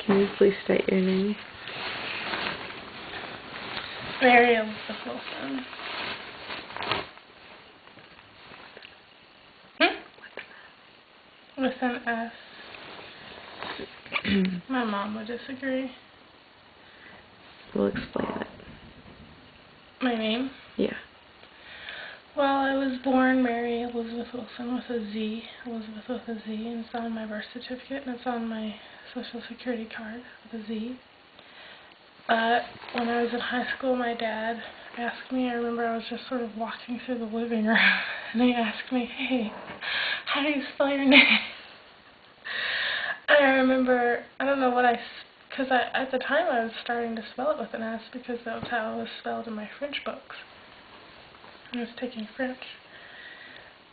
Can you please state your name? Mary Elizabeth Wilson. With an S. My mom would disagree. We'll explain it. My name? Yeah. Well, I was born Mary Elizabeth Wilson with a Z. Elizabeth with a Z, and it's on my birth certificate, and it's on my social security card with a Z. But when I was in high school, my dad asked me, I remember I was just sort of walking through the living room, and he asked me, hey, how do you spell your name? And I remember, I don't know what because at the time I was starting to spell it with an S because that was how it was spelled in my French books. I was taking French.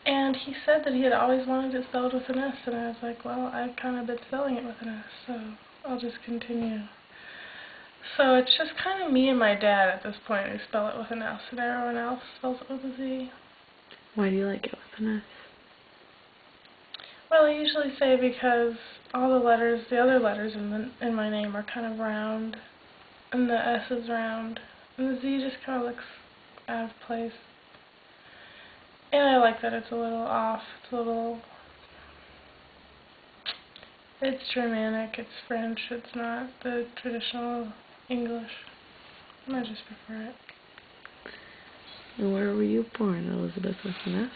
And he said that he had always wanted it spelled with an S, and I was like, well, I've kind of been spelling it with an S, so I'll just continue. So it's just kind of me and my dad at this point who spell it with an S, and everyone else spells it with a Z. Why do you like it with an S? Well, I usually say because all the letters, the other letters in my name are kind of round, and the S is round, and the Z just kind of looks out of place. And I like that it's a little off. It's Germanic, it's French, it's not the traditional English. I just prefer it. And where were you born, Elisabeth with an S?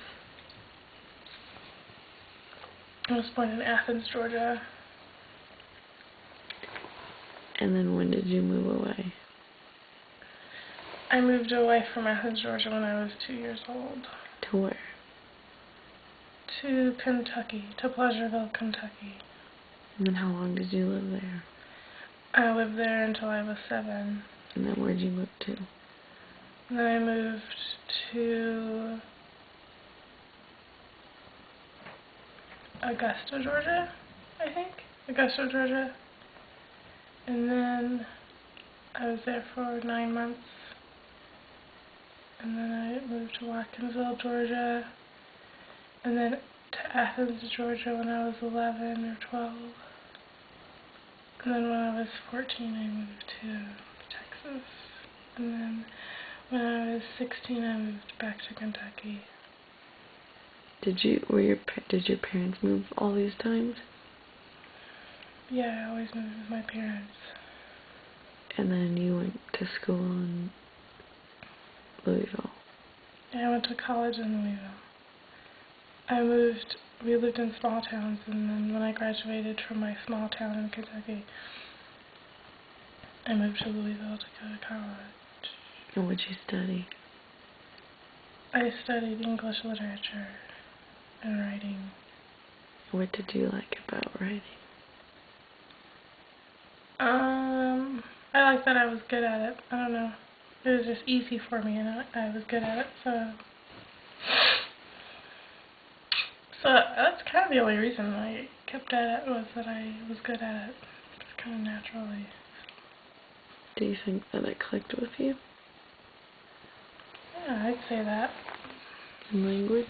I was born in Athens, Georgia. And then when did you move away? I moved away from Athens, Georgia when I was 2 years old. To where? To Kentucky, to Pleasureville, Kentucky. And then how long did you live there? I lived there until I was 7. And then where'd you move to? And then I moved to Augusta, Georgia, I think. Augusta, Georgia. And then I was there for 9 months. And then I moved to Watkinsville, Georgia. And then to Athens, Georgia when I was 11 or 12. And then when I was 14, I moved to Texas. And then when I was 16, I moved back to Kentucky. Did your parents move all these times? Yeah, I always moved with my parents. And then you went to school in Louisville? Yeah, I went to college in Louisville. We lived in small towns, and then when I graduated from my small town in Kentucky, I moved to Louisville to go to college. And what'd you study? I studied English literature and writing. What did you like about writing? I liked that I was good at it. I don't know. It was just easy for me, and I was good at it, so that's kind of the only reason I kept at it, was that I was good at it, just kind of naturally. Do you think that it clicked with you? Yeah, I'd say that. In language?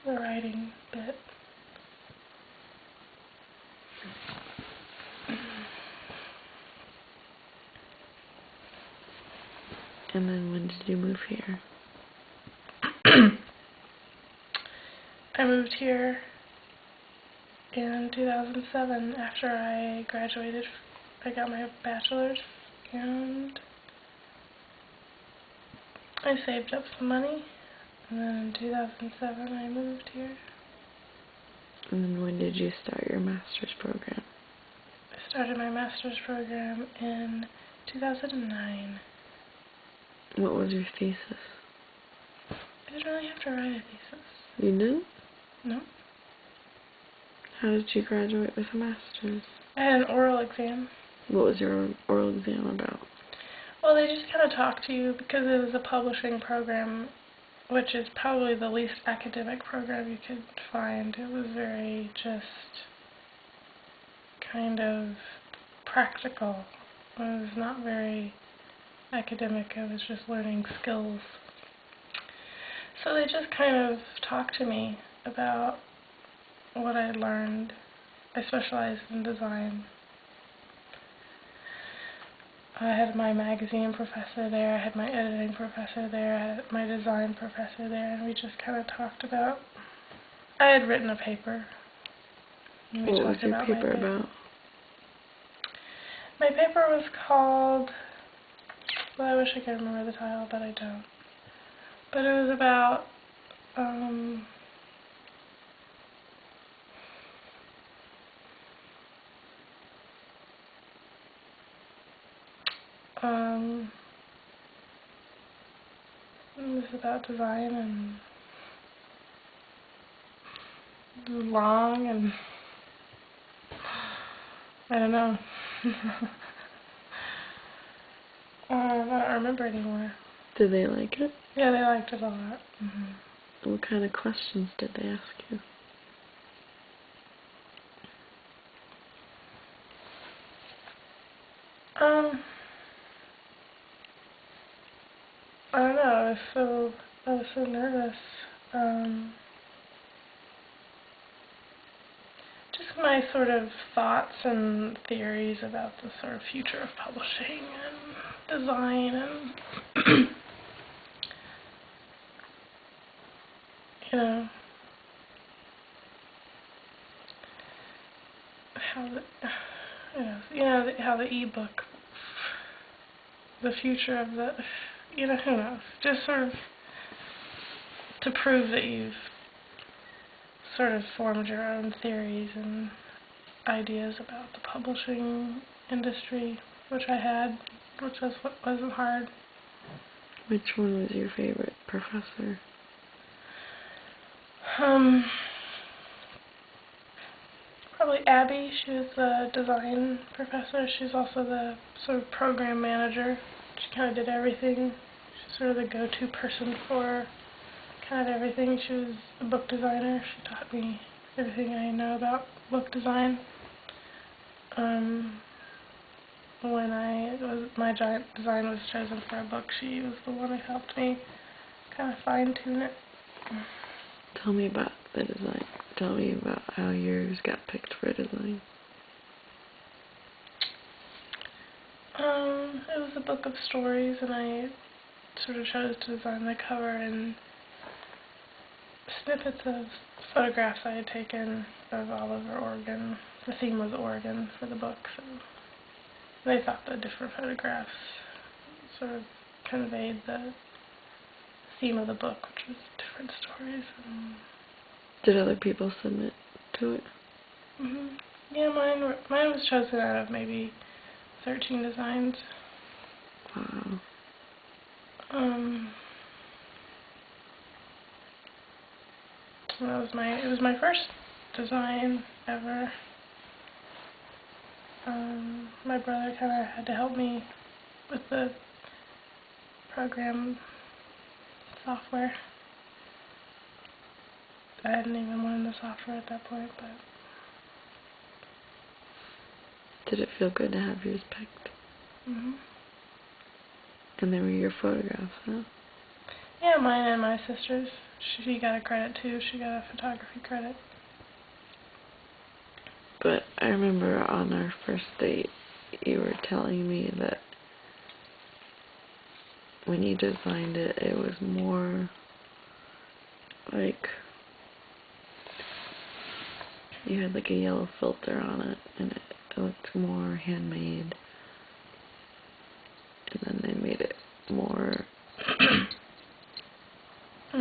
The writing bit. And then when did you move here? I moved here in 2007 after I graduated. I got my bachelor's, and I saved up some money, and then in 2007 I moved here. And then when did you start your master's program? I started my master's program in 2009. What was your thesis? I didn't really have to write a thesis. You didn't? No. How did you graduate with a master's? I had an oral exam. What was your oral exam about? Well, they just kind of talk to you because it was a publishing program, which is probably the least academic program you could find. It was very just kind of practical. It was not very academic. I was just learning skills. So they just kind of talked to me about what I learned. I specialized in design, I had my magazine professor there, I had my editing professor there, I had my design professor there, and we just kind of talked about... I had written a paper. And we What was talked your about paper about? My paper was called... Well, I wish I could remember the title, but I don't. But it was about... it was about design, and it was long, and I don't know. I don't remember anymore. Did they like it? Yeah, they liked it a lot. What kind of questions did they ask you? I don't know. I was so nervous. Just my sort of thoughts and theories about the sort of future of publishing and design, and you know, how how the ebook, the future of the, who knows, just sort of to prove that you've sort of formed your own theories and ideas about the publishing industry, which I had, which wasn't hard. Which one was your favorite professor? Probably Abby. She was the design professor. She's also the sort of program manager. She kind of did everything. She's sort of the go-to person for kind of everything. She was a book designer. She taught me everything I know about book design. When my design was chosen for a book, she was the one who helped me kind of fine-tune it. Tell me about the design. Tell me about how yours got picked for design. It was a book of stories, and I sort of chose to design the cover and snippets of photographs I had taken of Oliver, Oregon. The theme was Oregon for the book, so they thought the different photographs sort of conveyed the theme of the book, which was different stories. Did other people submit to it? Yeah, mine was chosen out of maybe 13 designs. Wow. It was my first design ever. My brother kind of had to help me with the program software. I hadn't even learned the software at that point, but... Did it feel good to have yours picked? And they were your photographs, huh? Yeah, mine and my sister's. She got a credit too. She got a photography credit. But I remember on our first date, you were telling me that when you designed it, it was more like you had like a yellow filter on it, and it looked more handmade. And then they made it more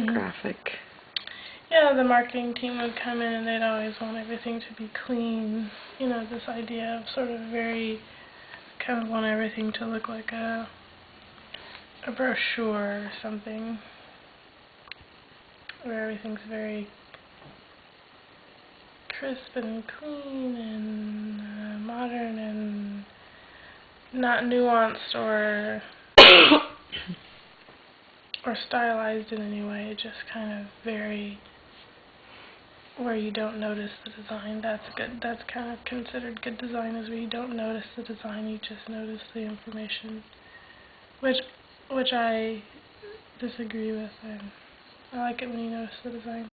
graphic. Yeah, the marketing team would come in and they'd always want everything to be clean. You know, this idea of sort of kind of want everything to look like a brochure or something, where everything's very crisp and clean and modern and not nuanced or stylized in any way, just kind of very where you don't notice the design. That's good. That's kind of considered good design, is where you don't notice the design, you just notice the information, which I disagree with. I like it when you notice the design.